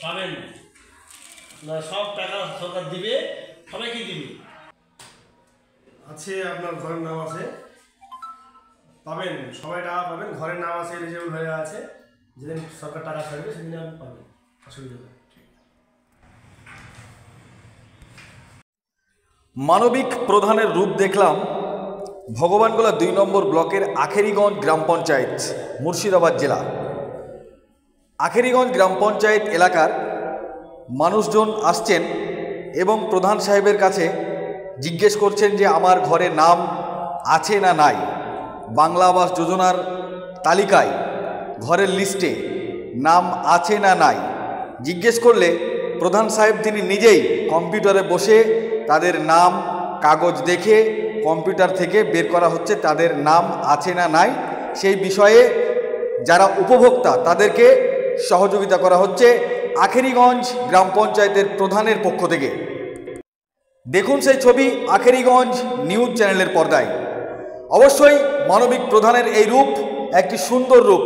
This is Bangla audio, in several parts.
পাবেন না, সব টাকা সরকার দিবে, সবাইকে দিবে। আছে আপনার ঘরের নাম আছে, পাবেন, সবাই টাকা পাবেন, ঘরের নাম আছে, এলিজিবল হয়ে আছে, যেদিন সরকার টাকা ছাড়বে সেদিন আপনি পাবেন, অসুবিধা নেই। মানবিক প্রধানের রূপ দেখলাম ভগবানগোলা 2 নম্বর ব্লকের আখেরিগঞ্জ গ্রাম পঞ্চায়েত, মুর্শিদাবাদ জেলা। আখেরিগঞ্জ গ্রাম পঞ্চায়েত এলাকার মানুষজন আসছেন এবং প্রধান সাহেবের কাছে জিজ্ঞেস করছেন যে আমার ঘরে নাম আছে না নাই, বাংলা আবাস যোজনার তালিকায় ঘরের লিস্টে নাম আছে না নাই। জিজ্ঞেস করলে প্রধান সাহেব তিনি নিজেই কম্পিউটারে বসে তাদের নাম কাগজ দেখে কম্পিউটার থেকে বের করা হচ্ছে তাদের নাম আছে না নাই। সেই বিষয়ে যারা উপভোক্তা তাদেরকে সহযোগিতা করা হচ্ছে আখেরিগঞ্জ গ্রাম পঞ্চায়েতের প্রধানের পক্ষ থেকে। দেখুন সেই ছবি আখেরিগঞ্জ নিউজ চ্যানেলের পর্দায়। অবশ্যই মানবিক প্রধানের এই রূপ একটি সুন্দর রূপ।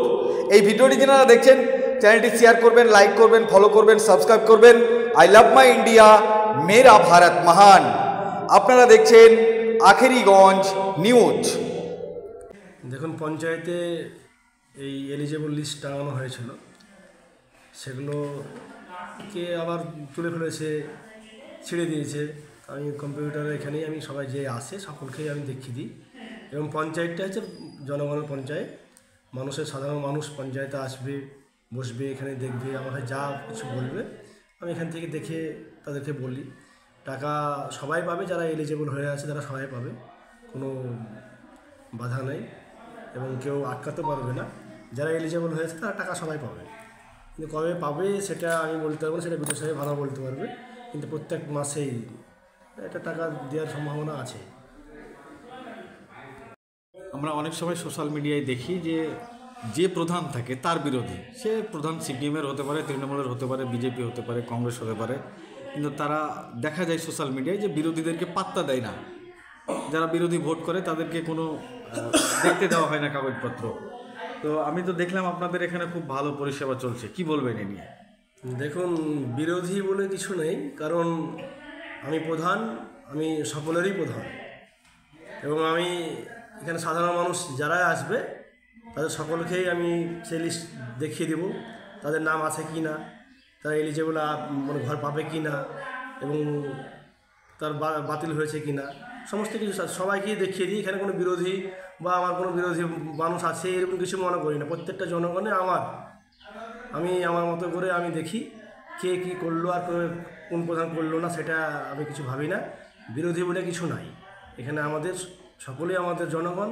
এই ভিডিওটি যারা দেখছেন চ্যানেলটি শেয়ার করবেন, লাইক করবেন, ফলো করবেন, সাবস্ক্রাইব করবেন। আই লাভ মাই ইন্ডিয়া, মেরা ভারত মহান। আপনারা দেখছেন আখেরিগঞ্জ নিউজ। দেখুন, পঞ্চায়েতে এই এলিজেবল লিস্ট টাঙানো হয়েছিল, সেগুলোকে আবার তুলে ফেলেছে, ছিঁড়ে দিয়েছে। আমি কম্পিউটারে এখানেই আমি সবাই যে আসে সকলকেই আমি দেখিয়ে দিই। এবং পঞ্চায়েতটা হচ্ছে জনগণের পঞ্চায়েত, মানুষের সাধারণ মানুষ পঞ্চায়েতে আসবে, বসবে, এখানে দেখবে, আমাকে যা কিছু বলবে আমি এখান থেকে দেখে তাদেরকে বলি। টাকা সবাই পাবে, যারা এলিজেবল হয়ে আছে তারা সবাই পাবে, কোনো বাধা নেই এবং কেউ আটকাতে পারবে না। যারা এলিজেবল হয়েছে তারা টাকা সবাই পাবে, কিন্তু কবে পাবে সেটা আমি বলতে পারবো না, সেটা বিদ্যুৎ সাহেব ভালো বলতে পারবে। কিন্তু প্রত্যেক মাসেই এটা টাকা দেওয়ার সম্ভাবনা আছে। আমরা অনেক সময় সোশ্যাল মিডিয়ায় দেখি যে যে প্রধান থাকে তার বিরোধী, সে প্রধান সিপিএমের হতে পারে, তৃণমূলের হতে পারে, বিজেপি হতে পারে, কংগ্রেস হতে পারে, কিন্তু তারা দেখা যায় সোশ্যাল মিডিয়ায় যে বিরোধীদেরকে পাত্তা দেয় না। যারা বিরোধী ভোট করে তাদেরকে কোনো দেখতে দেওয়া হয় না কাগজপত্র। তো আমি তো দেখলাম আপনাদের এখানে খুব ভালো পরিষেবা চলছে, কি বলবেন এ নিয়ে? দেখুন, বিরোধী বলে কিছু নেই, কারণ আমি প্রধান, আমি সকলেরই প্রধান এবং আমি এখানে সাধারণ মানুষ যারা আসবে তাদের সকলকেই আমি সেই লিস্ট দেখিয়ে দেব, তাদের নাম আছে কি না, তারা এলিজেবল মানে ঘর পাবে কি না এবং তার বাতিল হয়েছে কি না, সমস্ত কিছু সবাইকেই দেখিয়ে দিই। এখানে কোনো বিরোধী বা আমার কোনো বিরোধী মানুষ আছে এরকম কিছু মনে করি না। প্রত্যেকটা জনগণে আমি আমার মতো করে আমি দেখি কে কী করলো আর কোন প্রধান করলো না, সেটা আমি কিছু ভাবি না। বিরোধী বলে কিছু নাই এখানে, আমাদের সকলেই আমাদের জনগণ,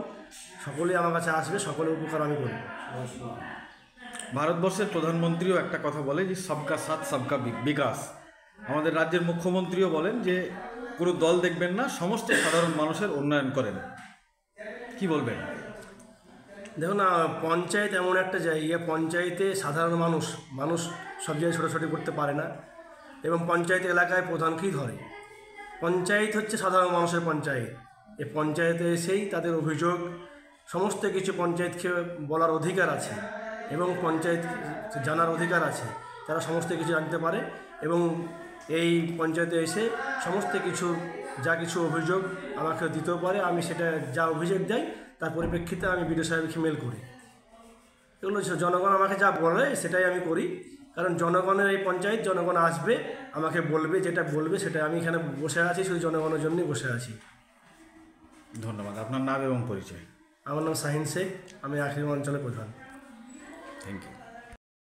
সকলেই আমার কাছে আসবে, সকলের উপকার আমি করব। ভারতবর্ষের প্রধানমন্ত্রীও একটা কথা বলে যে সবকা সাথ সবকা বিকাশ। আমাদের রাজ্যের মুখ্যমন্ত্রীও বলেন যে পুরো দল দেখবেন না, সমস্ত সাধারণ মানুষের উন্নয়ন করেন। কি বলবেন? দেখুন, পঞ্চায়েত এমন একটা জায়গা, পঞ্চায়েতে সাধারণ মানুষ সব জায়গায় ছোটাছুটি করতে পারে না এবং পঞ্চায়েত এলাকায় প্রধানকেই ধরে। পঞ্চায়েত হচ্ছে সাধারণ মানুষের পঞ্চায়েত। এই পঞ্চায়েতে এসেই তাদের অভিযোগ সমস্ত কিছু পঞ্চায়েতকে বলার অধিকার আছে এবং পঞ্চায়েত জানার অধিকার আছে, তারা সমস্ত কিছু জানতে পারে এবং এই পঞ্চায়েতে এসে সমস্ত কিছু যা কিছু অভিযোগ আমাকে দিতেও পারে। আমি সেটা যা অভিযোগ দেয় তার পরিপ্রেক্ষিতে আমি বিডিও সাহেবকে মেল করি। এগুলো জনগণ আমাকে যা বলে সেটাই আমি করি, কারণ জনগণের এই পঞ্চায়েত, জনগণ আসবে আমাকে বলবে, যেটা বলবে সেটা আমি এখানে বসে আছি, শুধু জনগণের জন্যই বসে আছি। ধন্যবাদ। আপনার নাম এবং পরিচয়? আমার নাম শাহিন শেখ, আমি আখেরিগঞ্জ অঞ্চলের প্রধান। Thank you.